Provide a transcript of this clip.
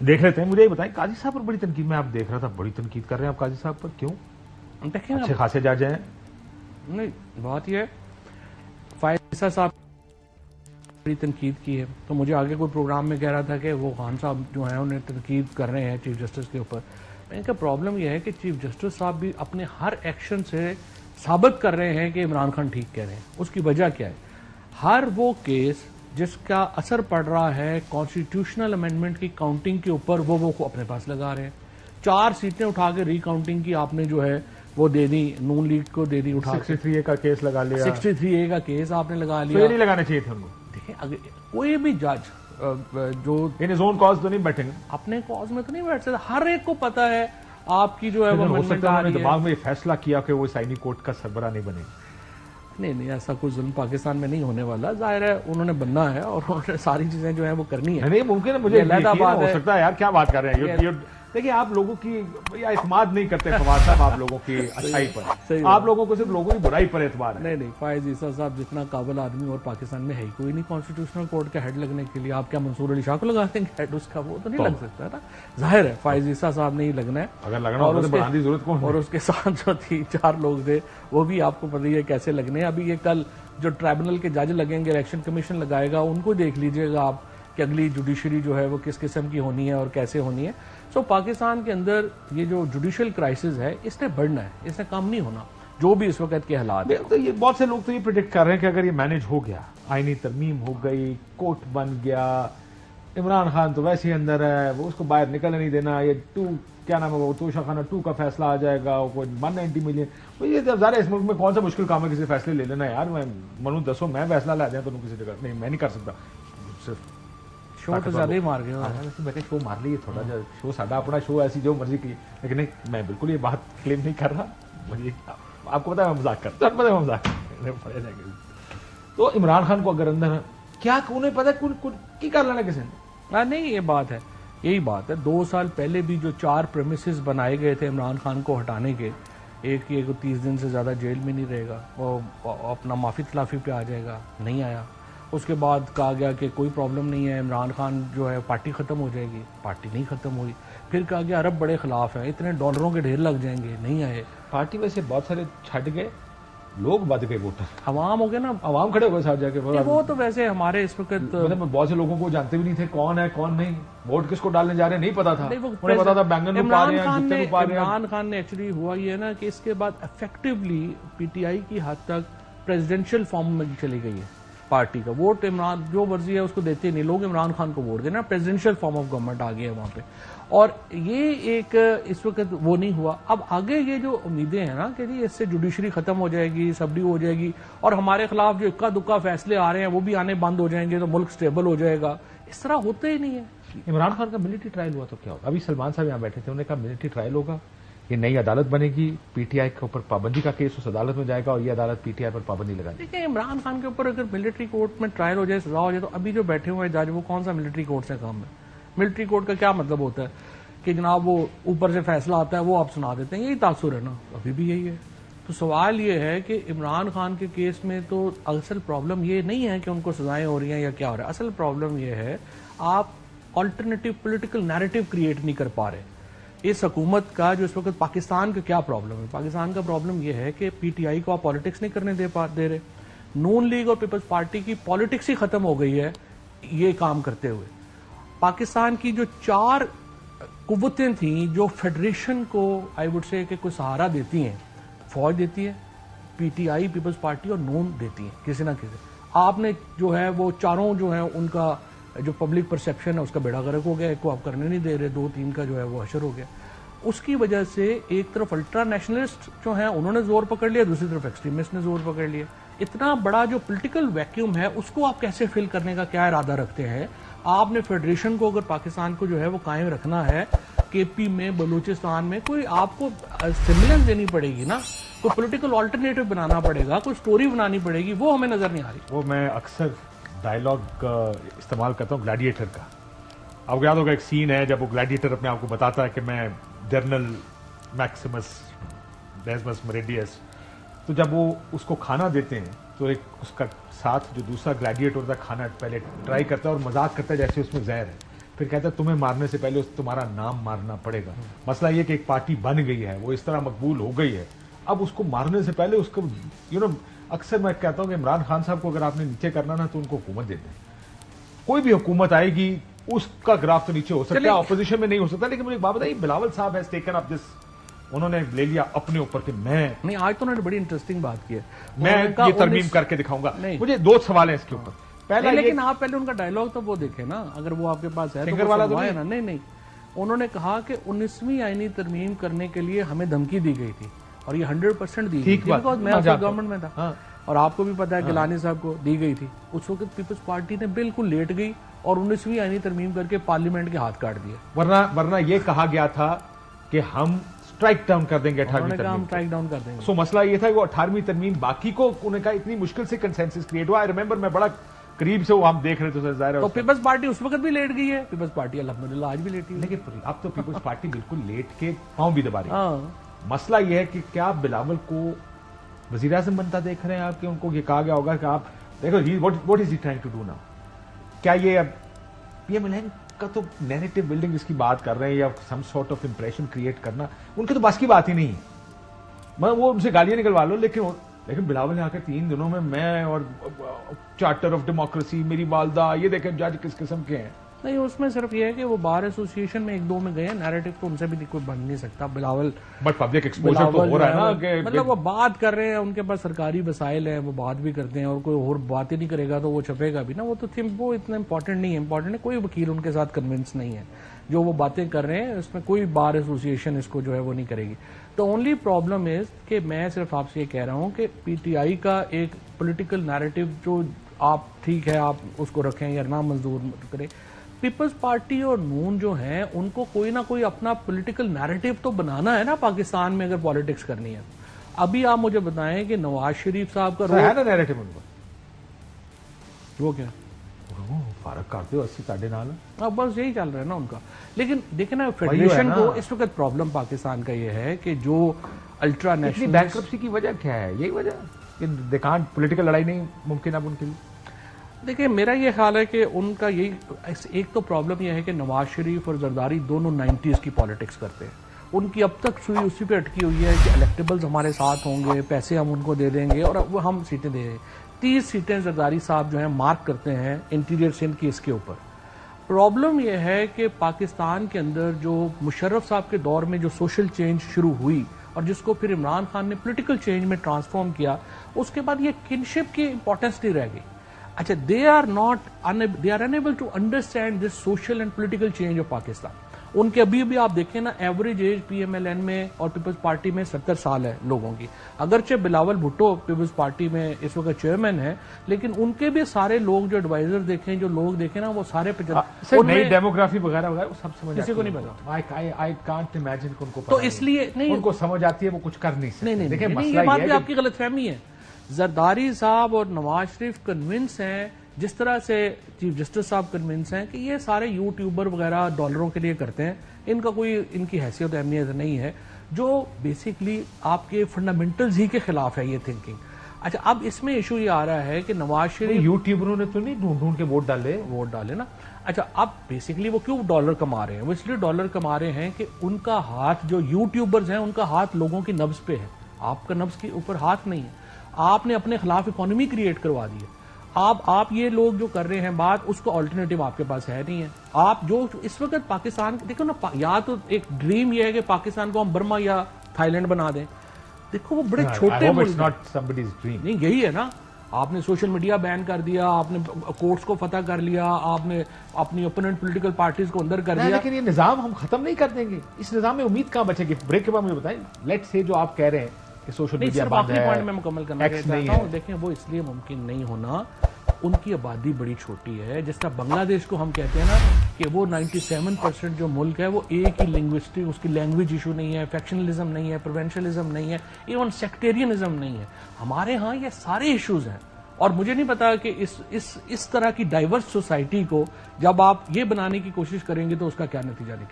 देख लेते हैं। मुझे ये बताएं, काजी साहब पर बड़ी तनकीद में आप देख रहा था, बड़ी तनकीद कर रहे हैं आप काजी साहब पर, क्यों? देखिए अच्छे खासे जज हैं। नहीं, बात यह है फायद साहब बड़ी तनकीद की है, तो मुझे आगे कोई प्रोग्राम में कह रहा था कि वो खान साहब जो हैं उन्हें तनकीद कर रहे हैं चीफ जस्टिस के ऊपर। इनका प्रॉब्लम यह है कि चीफ जस्टिस साहब भी अपने हर एक्शन से साबित कर रहे हैं कि इमरान खान ठीक कह रहे हैं। उसकी वजह क्या है? हर वो केस जिसका असर पड़ रहा है कॉन्स्टिट्यूशनल अमेंडमेंट की काउंटिंग के ऊपर, वो अपने पास लगा रहे हैं। 4 सीटें उठा के रिकाउंटिंग की आपने जो है वो दे दी, नून लीग को दे दी उठा के। 63A का केस लगा लिया, 63A का केस आपने लगा तो लिया। ये नहीं लगाने चाहिए थे उनको। देखिए, अगर कोई भी जज जो इन हिज ओन कॉज तो नहीं बैठेंगे, अपने कॉज में तो नहीं बैठ सकता। हर एक को पता है आपकी जो है वो हो amendment सकता आ है रही उन्होंने है। दिमाग में ये फैसला किया कि वो साइनी कोर्ट का सरबरा नहीं बनेगा। नहीं, ऐसा कोई जुल्म पाकिस्तान में नहीं होने वाला। जाहिर है उन्होंने बनना है और उन्होंने सारी चीजें जो है वो करनी है। नहीं मुमकिन है, मुझे अलहदा यकीन बात हो है। सकता है यार, क्या बात कर रहे हैं। देखिए, आप लोगों की भैया इत्मीद नहीं करते फवाद साहब, आप लोगों की अच्छाई पर, आप लोगों को सिर्फ लोगों की बुराई पर एतबार है। नहीं, फायद ईसा साहब जितना काबिल आदमी और पाकिस्तान में है ही कोई नहीं कॉन्स्टिट्यूशनल कोर्ट का हेड लगने के लिए। आप क्या मंसूर अली शाह को लगा देंगे हेड उसका? वो तो नहीं लग सकता ना। जाहिर है फायद ईसा साहब ने ही लगना है। अगर लगना होता तो बढ़ाने की जरूरत कौन है? और उसके साथ जो 3-4 लोग थे वो भी आपको पता ही है कैसे लगने हैं। अभी ये कल जो ट्राइब्यूनल के जज लगेंगे, इलेक्शन कमीशन लगाएगा, उनको देख लीजिएगा आप कि अगली जुडिशरी जो है वो किस किस्म की होनी है और कैसे होनी है। सो पाकिस्तान के अंदर ये जो जुडिशल क्राइसिस है इसने बढ़ना है, इसने कम नहीं होना, जो भी इस वक्त के हालात है। तो ये बहुत से लोग तो ये प्रिडिक्ट कर रहे हैं कि अगर ये मैनेज हो गया, आईनी तरमीम हो गई, कोर्ट बन गया, इमरान खान तो वैसे ही अंदर है, वो उसको बाहर निकलने नहीं देना, ये क्या नाम है वो तोशाखाना 2 का फैसला आ जाएगा, वो 190 मिलियन। तो ये जब ज़ाहिर इस मुल्क में कौन सा मुश्किल काम है किसी फैसले ले लेना यार। मैं मनु दसो मैं फैसला ला दें तो किसी जगह नहीं, मैं नहीं कर सकता। सिर्फ शो तो ज्यादा ही मार गया। मैं शो मार ली थोड़ा, शो साडा अपना शो ऐसी जो मर्जी की, लेकिन नहीं, मैं बिल्कुल ये बात क्लेम नहीं कर रहा। मुझे आपको पता है मैं मजाक करता हूं, मैं मजाक कर। तो इमरान खान को अगर अंदर क्या उन्हें पता की कर लेना किसी ने? नहीं, ये बात है, यही बात है। 2 साल पहले भी जो 4 प्रेमिसेस बनाए गए थे इमरान खान को हटाने के, एक की 30 दिन से ज्यादा जेल में नहीं रहेगा, वो अपना माफी खिलाफी पे आ जाएगा, नहीं आया। उसके बाद कहा गया कि कोई प्रॉब्लम नहीं है, इमरान खान जो है पार्टी खत्म हो जाएगी, पार्टी नहीं खत्म हुई। फिर कहा गया अरब बड़े खिलाफ है, इतने डॉलरों के ढेर लग जाएंगे, नहीं आए। पार्टी वैसे बहुत सारे छट गए, लोग बद गए, वोटर अवाम हो गए ना, अवाम खड़े हो गए साथ जाके। वो तो वैसे हमारे इस वक्त मतलब बहुत से लोगों को जानते भी नहीं थे कौन है कौन नहीं, वोट किसको डालने जा रहे हैं नहीं पता था। उन्हें पता था बैंगन में पा रहे हैं, जुत्ते में पा रहे हैं। इमरान खान ने एक्चुअली हुआ ये ना कि इसके बाद इफेक्टिवली पीटीआई की हद तक प्रेसिडेंशियल फॉर्म में चली गई है पार्टी का। वोट इमरान जो मर्जी है उसको देते नहीं लोग, इमरान खान को वोट देना, प्रेसिडेंशियल फॉर्म ऑफ गवर्नमेंट आ गई है वहां पे। और ये एक इस वक्त वो नहीं हुआ। अब आगे ये जो उम्मीदें हैं ना कि जी इससे जुडिशरी खत्म हो जाएगी, सबडी हो जाएगी, और हमारे खिलाफ जो इक्का दुक्का फैसले आ रहे हैं वो भी आने बंद हो जाएंगे, तो मुल्क स्टेबल हो जाएगा, इस तरह होते ही नहीं है। इमरान खान का मिलिट्री ट्रायल हुआ तो क्या होगा? अभी सलमान साहब यहाँ बैठे थे, उन्होंने कहा मिलिट्री ट्रायल होगा, ये नई अदालत बनेगी, पीटीआई के ऊपर पाबंदी का केस उस अदालत में जाएगा और ये अदालत पीटीआई पर पाबंदी लगाएगी। देखिए, इमरान खान के ऊपर अगर मिलिट्री कोर्ट में ट्रायल हो जाए, सजा हो जाए, तो अभी जो बैठे हुए हैं जज वो कौन सा मिलिट्री कोर्ट से काम है? मिलिट्री कोर्ट का क्या मतलब होता है कि जनाब वो ऊपर से फैसला आता है वो आप सुना देते हैं, यही तासुर है ना, अभी भी यही है। तो सवाल ये है कि इमरान खान के केस में तो असल प्रॉब्लम ये नहीं है कि उनको सजाएं हो रही हैं या क्या हो रहा है। असल प्रॉब्लम ये है आप ऑल्टरनेटिव पॉलिटिकल नैरेटिव क्रिएट नहीं कर पा रहे। इस हुकूमत का जो इस वक्त पाकिस्तान का क्या प्रॉब्लम है? पाकिस्तान का प्रॉब्लम यह है कि पीटीआई को आप पॉलिटिक्स नहीं करने दे रहे। नून लीग और पीपल्स पार्टी की पॉलिटिक्स ही खत्म हो गई है ये काम करते हुए। पाकिस्तान की जो 4 कुव्वतें थी जो फेडरेशन को आई वुड से कि कोई सहारा देती हैं, फौज देती है, पीटीआई, पीपल्स पार्टी और नून देती है किसी ना किसी। आपने जो है वो चारों जो है उनका जो पब्लिक परसेप्शन है उसका बेड़ा गर्क हो गया, एक को आप करने नहीं दे रहे, 2-3 का जो है वो हशर हो गया। उसकी वजह से एक तरफ अल्ट्रा नेशनलिस्ट जो हैं उन्होंने जोर पकड़ लिया, दूसरी तरफ एक्सट्रीमिस्ट ने जोर पकड़ लिया। इतना बड़ा जो पॉलिटिकल वैक्यूम है उसको आप कैसे फिल करने का क्या इरादा रखते हैं? आपने फेडरेशन को अगर पाकिस्तान को जो है वो कायम रखना है, केपी में, बलूचिस्तान में कोई आपको सिमिलेंस देनी पड़ेगी ना, कोई पॉलिटिकल ऑल्टरनेटिव बनाना पड़ेगा, कोई स्टोरी बनानी पड़ेगी, वो हमें नजर नहीं आ रही। वो मैं अक्सर डायलॉग इस्तेमाल करता हूँ ग्लैडिएटर का। आपको याद होगा एक सीन है जब वो ग्लैडिएटर अपने आप को बताता है कि मैं जनरल मैक्सिमस डेसिमस मेरिडियस। तो जब वो उसको खाना देते हैं तो एक उसका साथ जो दूसरा ग्लैडिएटर होता है खाना पहले ट्राई करता है और मजाक करता है जैसे उसमें जहर है। फिर कहता है तुम्हें मारने से पहले तुम्हारा नाम मारना पड़ेगा। मसला ये कि एक पार्टी बन गई है, वो इस तरह मकबूल हो गई है, अब उसको मारने से पहले उसको अक्सर मैं कहता हूं कि इमरान खान साहब को अगर आपने नीचे करना ना तो उनको हुकूमत दे दें। कोई भी हुकूमत आएगी उसका ग्राफ तो नीचे हो सकता है, ऑपोजिशन में नहीं हो सकता। लेकिन मुझे एक बात बताइए, बिलावल साहब हैज टेकन अप दिस, उन्होंने ले लिया अपने ऊपर कि मैं नहीं, आज तो उन्होंने बड़ी इंटरेस्टिंग बात की है, मैं ये तरमीम करके दिखाऊंगा। मुझे दो सवाल हैं इसके ऊपर। पहला, लेकिन आप पहले उनका डायलॉग तो वो देखे ना, अगर वो आपके पास है तो वाला तो ना। नहीं, उन्होंने कहा कि 19वीं आईनी तरमीम करने के लिए हमें धमकी दी गई थी और ये 100% दी गई थी, बिकॉज मैं गवर्नमेंट में था। और आपको भी पता है गिलानी साहब को दी गई थी। उस वक्त पीपल्स पार्टी ने बिल्कुल लेट गई और 19वीं आईनी तरमीम करके पार्लियामेंट के हाथ काट दिए। वरना ये कहा गया था कि हम स्ट्राइक डाउन कर देंगे 18वीं तरमीम, हम स्ट्राइक डाउन कर देंगे। सो मसला ये था कि वो 18वीं तरमीम बाकी को उन्होंने कहा इतनी मुश्किल से कंसेंसस क्रिएट हुआ। आई रिमेंबर मैं बड़ा करीब से वो हम देख रहे थे जाहिर है। तो पीपल्स पार्टी उस वक्त भी लेट गई है, पीपल्स पार्टी अल्हम्दुलिल्लाह आज भी लेटी है। लेकिन अब तो पीपल्स पार्टी बिल्कुल लेट के पांव भी दबा रही है। मसला यह है कि क्या आप बिलावल को वजीर आजम बनता देख रहे हैं आप, कि उनको ये कहा गया होगा कि आप देखो what is he trying to do now? क्या ये अब पीएमएलएन का तो नैरेटिव बिल्डिंग इसकी बात कर रहे हैं या some sort of impression create करना, उनके तो बस की बात ही नहीं है। मैं वो उनसे गालियां निकलवा लो, लेकिन बिलावल ने आकर 3 दिनों में मैं और चार्टर ऑफ डेमोक्रेसी, मेरी वालदा, ये देखें जज किस किस्म के हैं। नहीं, उसमें सिर्फ ये है कि वो बार एसोसिएशन में 1-2 में गए, नैरेटिव तो उनसे भी कोई बन नहीं सकता। बिलावल बट पब्लिक एक्सपोजर तो हो रहा है ना, कि मतलब वो बात कर रहे हैं, उनके पास सरकारी वसाइल है, वो बात भी करते हैं और कोई और बात ही नहीं करेगा तो वो छपेगा भी ना। वो तो वो इतना इंपॉर्टेंट नहीं है। इंपॉर्टेंट है कोई वकील उनके साथ कन्विंस नहीं है। जो वो बातें कर रहे हैं उसमें कोई बार एसोसिएशन इसको जो है वो नहीं करेगी। तो ओनली प्रॉब्लम इज कि मैं सिर्फ आपसे ये कह रहा हूं कि पीटीआई का एक पॉलिटिकल नैरेटिव जो आप ठीक है आप उसको रखें या ना मंजूर करें, पीपल्स पार्टी और नून जो है उनको कोई ना कोई अपना पॉलिटिकल नैरेटिव तो बनाना है ना पाकिस्तान में, अगर पॉलिटिक्स करनी है। अभी आप मुझे बताएं कि नवाज शरीफ साहब का है ना नैरेटिव उनका, वो क्या फारक करते हो 80 साढ़े नाल, अब बस यही चल रहा है ना उनका। लेकिन देखे ना फेडरेशन को इस वक्त प्रॉब्लम पाकिस्तान का ये है कि जो अल्ट्रा नेशनल बैंक्रप्सी की वजह क्या है? यही वजह कि दे कांट, पॉलिटिकल लड़ाई नहीं मुमकिन अब उनके लिए। देखिए मेरा ये ख्याल है कि उनका यही एक तो प्रॉब्लम यह है कि नवाज शरीफ और जरदारी दोनों 90s की पॉलिटिक्स करते हैं। उनकी अब तक सुई उसी पे अटकी हुई है कि इलेक्टेबल्स हमारे साथ होंगे, पैसे हम उनको दे देंगे और अब हम सीटें दे दें। 30 सीटें जरदारी साहब जो है मार्क करते हैं इंटीरियर सिंध की इसके ऊपर। प्रॉब्लम यह है कि पाकिस्तान के अंदर जो मुशर्रफ साहब के दौर में जो सोशल चेंज शुरू हुई और जिसको फिर इमरान खान ने पॉलिटिकल चेंज में ट्रांसफॉर्म किया, उसके बाद ये किनशिप की इंपॉर्टेंस नहीं रह गई। अच्छा, they are unable to understand this social and political change of Pakistan. उनके अभी भी आप देखें ना, एवरेज एज पीएमएलएन में और पीपल्स पार्टी में 70 साल है लोगों की। अगरचे बिलावल भुट्टो पीपल्स पार्टी में इस वक्त चेयरमैन है, लेकिन उनके भी सारे लोग जो एडवाइजर देखें, जो लोग देखें ना, वो सारे नई डेमोग्राफी वगैरह वगैरह वो सब समझ, किसी को नहीं पता। आई कांट इमेजिन उनको तो इसलिए नहीं उनको समझ आती है, वो कुछ कर नहीं सकते। देखिए ये बात भी आपकी गलतफहमी है। जरदारी साहब और नवाज शरीफ कन्विंस हैं, जिस तरह से चीफ जस्टिस साहब कन्विंस हैं कि ये सारे यूट्यूबर वगैरह डॉलरों के लिए करते हैं, इनका कोई इनकी हैसियत अहमियत नहीं है, जो बेसिकली आपके फंडामेंटल्स ही के खिलाफ है ये थिंकिंग। अच्छा, अब इसमें इशू ये आ रहा है कि नवाज शरीफ यूट्यूबरों ने तो नहीं ढूंढ के वोट डाले ना। अच्छा, अब बेसिकली वो क्यों डॉलर कमा रहे हैं? वो इसलिए डॉलर कमा रहे हैं कि उनका हाथ, जो यूट्यूबर्स हैं उनका हाथ लोगों की नब्ज पे है, आपका नब्ज के ऊपर हाथ नहीं है। आपने अपने खिलाफ इकोनॉमी क्रिएट करवा दी है। आप ये लोग जो कर रहे हैं बात, उसको अल्टरनेटिव आपके पास है नहीं है। आप जो इस वक्त पाकिस्तान देखो ना, या तो एक ड्रीम ये है कि पाकिस्तान को हम बर्मा या थाईलैंड बना दें। देखो वो बड़े छोटे नहीं, यही है ना। आपने सोशल मीडिया बैन कर दिया, आपने कोर्ट्स को फतह कर लिया, आपने अपनी ओपोनेंट पॉलिटिकल पार्टीज को अंदर कर दिया। लेकिन ये निजाम हम खत्म नहीं कर देंगे। इस निजाम में उम्मीद कहां बचेगी? ब्रेक के बाद मुझे बताएं, लेट्स से जो आप कह रहे हैं कि सोशल मीडिया बंद है, पॉइंट में मुकम्मल करना चाहता हूं। देखें, वो इसलिए मुमकिन नहीं होना, उनकी आबादी बड़ी छोटी है। जिस तरह बांग्लादेश को हम कहते हैं ना कि वो 97% जो मुल्क है वो एक ही लिंग्विस्टिक, उसकी लैंग्वेज इशू नहीं है, फैक्शनलिज्म नहीं है, प्रोवेंशलिज्म नहीं है, इवन सेक्टेरियनिज्म नहीं है। हमारे यहाँ ये सारे इश्यूज हैं। और मुझे नहीं पता कि इस तरह की डाइवर्स सोसाइटी को जब आप ये बनाने की कोशिश करेंगे तो उसका क्या नतीजा निकले।